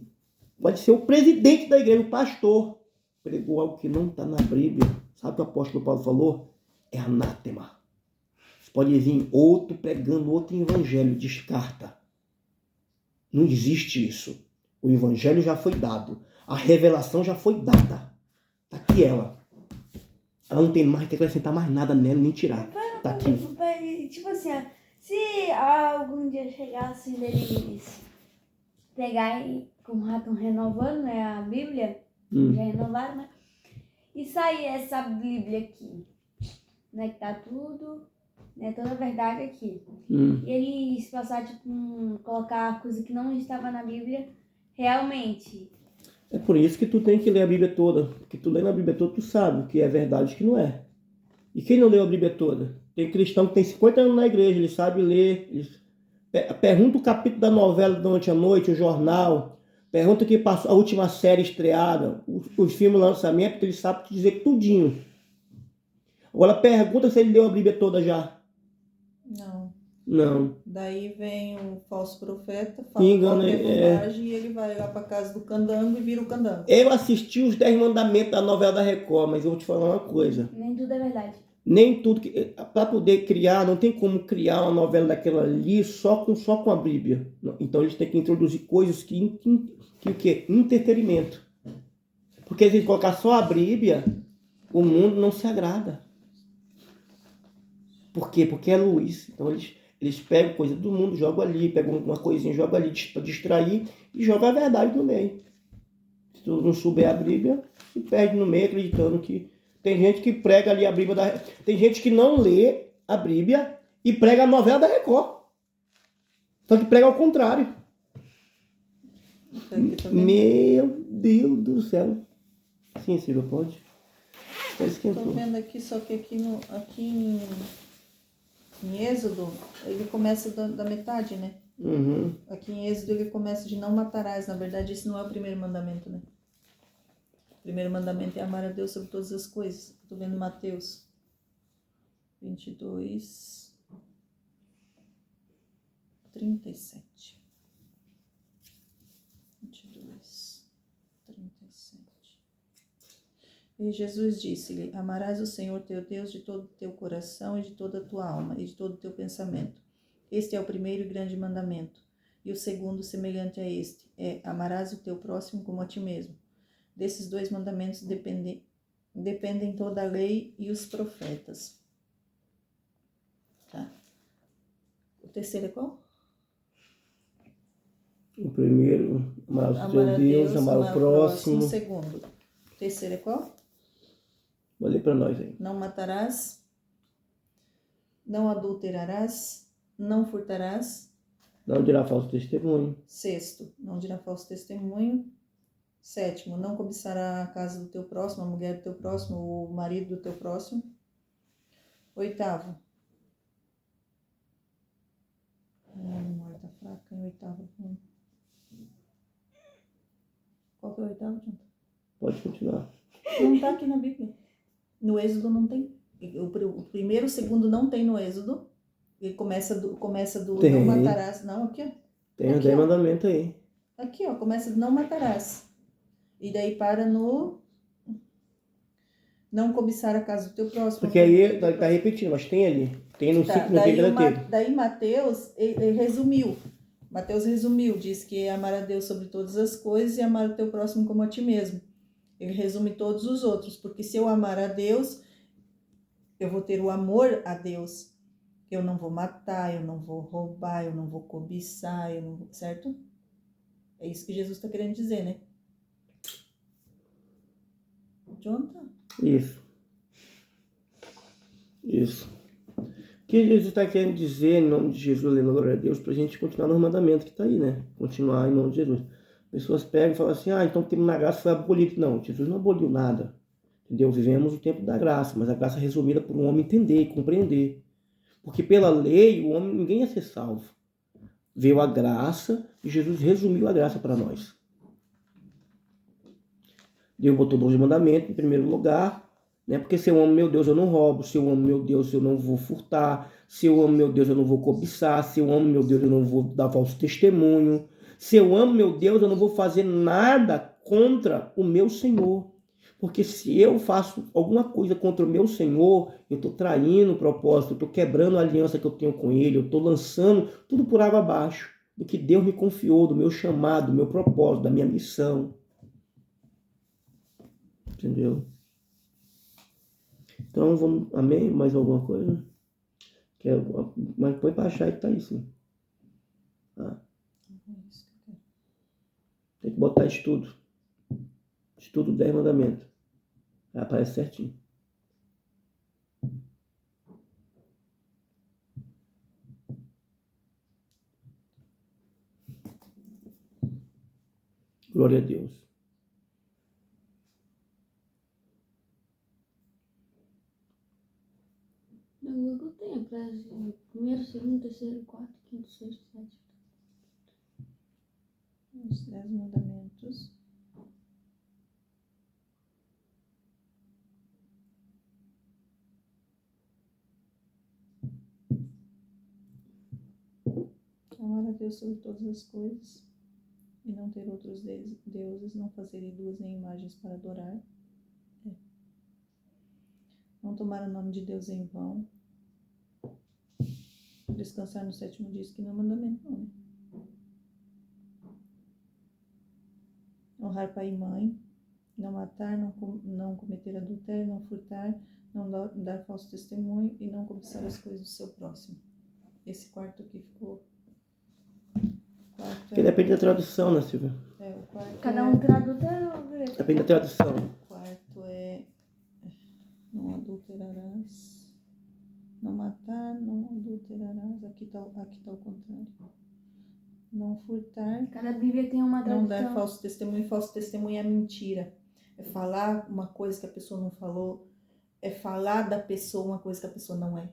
Pode ser o presidente da igreja, o pastor. Pregou algo que não está na Bíblia. Sabe o que o apóstolo Paulo falou? É anátema. Pode vir outro pregando outro evangelho, descarta. Não existe isso. O evangelho já foi dado. A revelação já foi dada. Está aqui ela. Ela não tem mais que acrescentar mais nada nela, nem tirar. Está aqui. Tipo assim, ó, se algum dia chegasse deles pegar e como estão renovando, né, a Bíblia, já renovaram, né? E sair essa Bíblia aqui, né, que tá tudo, né, toda a verdade aqui. E eles passar, tipo, colocar coisa que não estava na Bíblia, realmente. É por isso que tu tem que ler a Bíblia toda. Porque tu lê na Bíblia toda, tu sabe o que é verdade e o que não é. E quem não leu a Bíblia toda? Tem cristão que tem 50 anos na igreja, ele sabe ler. Pergunta o capítulo da novela durante a noite, o jornal. Pergunta que passou a última série estreada, os filmes lançamento, que ele sabe te dizer tudinho. Agora pergunta se ele leu a Bíblia toda já. Não. Daí vem um falso profeta, fala qualquer bobagem e ele vai lá para casa do candango e vira o candango. Eu assisti os 10 mandamentos da novela da Record, mas eu vou te falar uma coisa. Nem tudo é verdade. Nem tudo. Para poder criar, não tem como criar uma novela daquela ali só com a Bíblia. Então eles têm que introduzir coisas que o quê? Entretenimento. Porque se colocar só a Bíblia, o mundo não se agrada. Por quê? Porque é luz. Então eles pegam coisa do mundo, jogam ali, pegam uma coisinha, jogam ali para distrair e jogam a verdade no meio. Se tu não souber a Bíblia, se perde no meio acreditando que... Tem gente que prega ali a Bíblia Tem gente que não lê a Bíblia e prega a novela da Record. Só que prega ao contrário. Meu Deus do céu. Sim, Ciro, pode? Estou vendo aqui, só que aqui em Êxodo, ele começa da metade, né? Aqui em Êxodo ele começa de não matarás. Na verdade, esse não é o primeiro mandamento, né? O primeiro mandamento é amar a Deus sobre todas as coisas. Estou vendo Mateus 22, 37. 22, 37. E Jesus disse-lhe: amarás o Senhor teu Deus de todo o teu coração e de toda a tua alma e de todo o teu pensamento. Este é o primeiro e grande mandamento. E o segundo, semelhante a este, é: amarás o teu próximo como a ti mesmo. Desses dois mandamentos dependem toda a lei e os profetas. Tá. O terceiro é qual? O primeiro, amar o teu Deus, amar o próximo. O segundo. O terceiro é qual? Vou ler para nós aí. Não matarás, não adulterarás, não furtarás. Não dirá falso testemunho. Sexto, não dirá falso testemunho. Sétimo, não cobiçará a casa do teu próximo, a mulher do teu próximo, o marido do teu próximo. Oitavo. A memória tá fraca em oitavo. Qual que é o oitavo, Jonathan? Pode continuar. Não tá aqui na Bíblia. No Êxodo não tem. O primeiro, o segundo não tem no Êxodo. Ele começa do tem. Não matarás. Não, aqui, ó. Tem os 10 mandamentos aí. Aqui, ó. Começa do não matarás. E daí para no não cobiçar a casa do teu próximo. Porque aí tá repetindo, mas tem ali. Tem no 5, no inteiro. Daí Mateus ele resumiu. Mateus resumiu, diz que é amar a Deus sobre todas as coisas e amar o teu próximo como a ti mesmo. Ele resume todos os outros, porque se eu amar a Deus, eu vou ter o amor a Deus. Eu não vou matar, eu não vou roubar, eu não vou cobiçar, eu não vou, certo? É isso que Jesus está querendo dizer, né? Jonathan? Isso. O que Jesus está querendo dizer em nome de Jesus, lendo glória a Deus, para a gente continuar no mandamento que está aí, né? Continuar em nome de Jesus. Pessoas pegam e falam assim, então o tempo da graça foi abolido. Não, Jesus não aboliu nada. Entendeu? Vivemos o tempo da graça, mas a graça é resumida por um homem entender e compreender. Porque pela lei, o homem, ninguém ia ser salvo. Veio a graça e Jesus resumiu a graça para nós. Deus botou 12 mandamentos em primeiro lugar, né? Porque se eu amo meu Deus, eu não roubo. Se eu amo meu Deus, eu não vou furtar. Se eu amo meu Deus, eu não vou cobiçar. Se eu amo meu Deus, eu não vou dar falso testemunho. Se eu amo meu Deus, eu não vou fazer nada contra o meu Senhor. Porque se eu faço alguma coisa contra o meu Senhor, eu estou traindo o propósito, eu estou quebrando a aliança que eu tenho com Ele, eu estou lançando tudo por água abaixo do que Deus me confiou, do meu chamado, do meu propósito, da minha missão. Entendeu? Então, vamos... Amém? Mais alguma coisa? Mas põe para achar que tá aí, sim. Tem que botar estudo. Estudo 10 mandamentos. Aí aparece certinho. Glória a Deus. No Google tem a frase primeiro, segundo, terceiro, quarto, quinto, sexto, sétimo. Os 10 mandamentos. Amar a Deus sobre todas as coisas e não ter outros deuses, não fazer ídolos nem imagens para adorar. Não tomar o nome de Deus em vão. Descansar no 7º dia, que não é mandamento, não, né? Honrar pai e mãe. Não matar, não cometer adultério, não furtar, não dar falso testemunho e não cobiçar as coisas do seu próximo. Esse quarto aqui ficou... Porque depende da tradução, né, Silvia? O quarto Cada um traduz. Depende da tradução. O quarto é... Não adulterarás. Não matar, não adulterarás. Aqui tá o contrário. Não furtar. Cada Bíblia tem uma tradução. Não dar falso testemunho. Falso testemunho é mentira. É falar uma coisa que a pessoa não falou. É falar da pessoa uma coisa que a pessoa não é.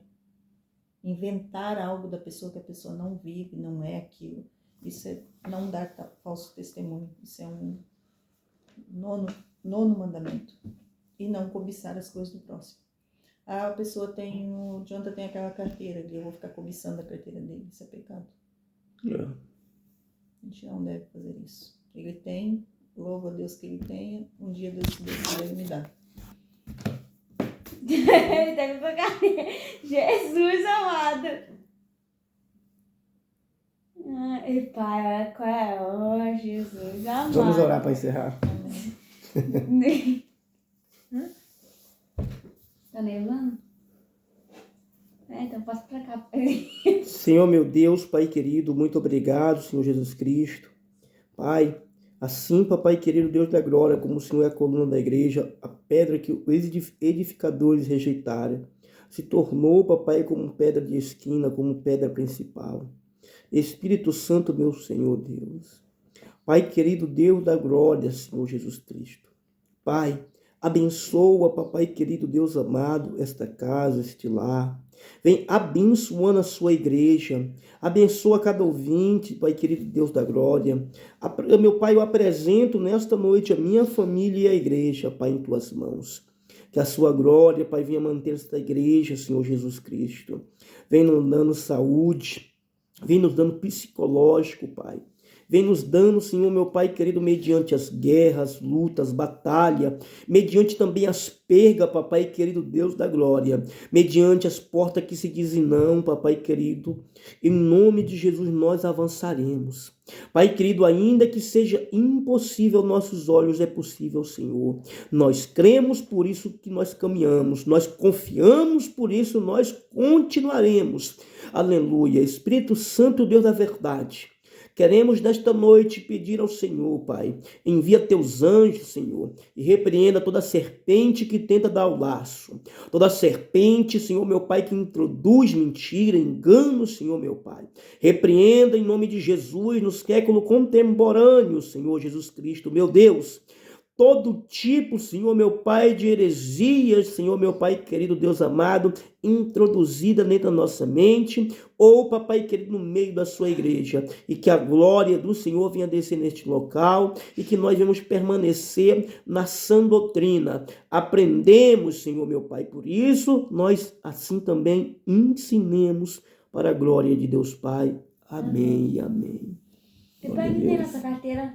Inventar algo da pessoa que a pessoa não vive, não é aquilo. Isso é não dar falso testemunho. Isso é um nono mandamento. E não cobiçar as coisas do próximo. A pessoa tem... O Jonathan tem aquela carteira ali. Eu vou ficar cobiçando a carteira dele. Isso é pecado. A gente não deve fazer isso. Ele tem, louvo a Deus que ele tenha. Um dia Deus vai me dar. Ele tá me pagando. Jesus amado. Ai, pai, qual é? Oh, Jesus amado. Vamos orar para encerrar. Tá nevando? Então passa pra cá. Senhor meu Deus, Pai querido, muito obrigado, Senhor Jesus Cristo. Pai, assim, Papai querido, Deus da glória, como o Senhor é a coluna da igreja, a pedra que os edificadores rejeitaram, se tornou, Papai, como pedra de esquina, como pedra principal. Espírito Santo, meu Senhor Deus. Pai querido, Deus da glória, Senhor Jesus Cristo. Pai, abençoa, Papai querido, Deus amado, esta casa, este lar. Vem abençoando a sua igreja. Abençoa cada ouvinte, Pai querido, Deus da glória. Meu Pai, eu apresento nesta noite a minha família e a igreja, Pai, em tuas mãos. Que a sua glória, Pai, venha manter esta igreja, Senhor Jesus Cristo. Vem nos dando saúde, vem nos dando psicológico, Pai. Vem nos dando, Senhor, meu Pai querido, mediante as guerras, lutas, batalha, mediante também as perdas, Papai querido, Deus da glória, mediante as portas que se dizem não, Papai querido, em nome de Jesus nós avançaremos. Pai querido, ainda que seja impossível, nossos olhos é possível, Senhor. Nós cremos, por isso que nós caminhamos, nós confiamos, por isso nós continuaremos. Aleluia. Espírito Santo, Deus da verdade. Queremos nesta noite pedir ao Senhor, Pai, envia teus anjos, Senhor, e repreenda toda serpente que tenta dar o laço. Toda serpente, Senhor, meu Pai, que introduz mentira, engano, Senhor, meu Pai. Repreenda em nome de Jesus no século contemporâneo, Senhor Jesus Cristo, meu Deus. Todo tipo, Senhor, meu Pai, de heresias, Senhor, meu Pai querido, Deus amado, introduzida dentro da nossa mente, ou, Papai querido, no meio da sua igreja, e que a glória do Senhor venha descer neste local, e que nós venhamos permanecer na sã doutrina. Aprendemos, Senhor, meu Pai, por isso, nós assim também ensinemos para a glória de Deus Pai. Amém e amém. Depois que tem nossa carteira.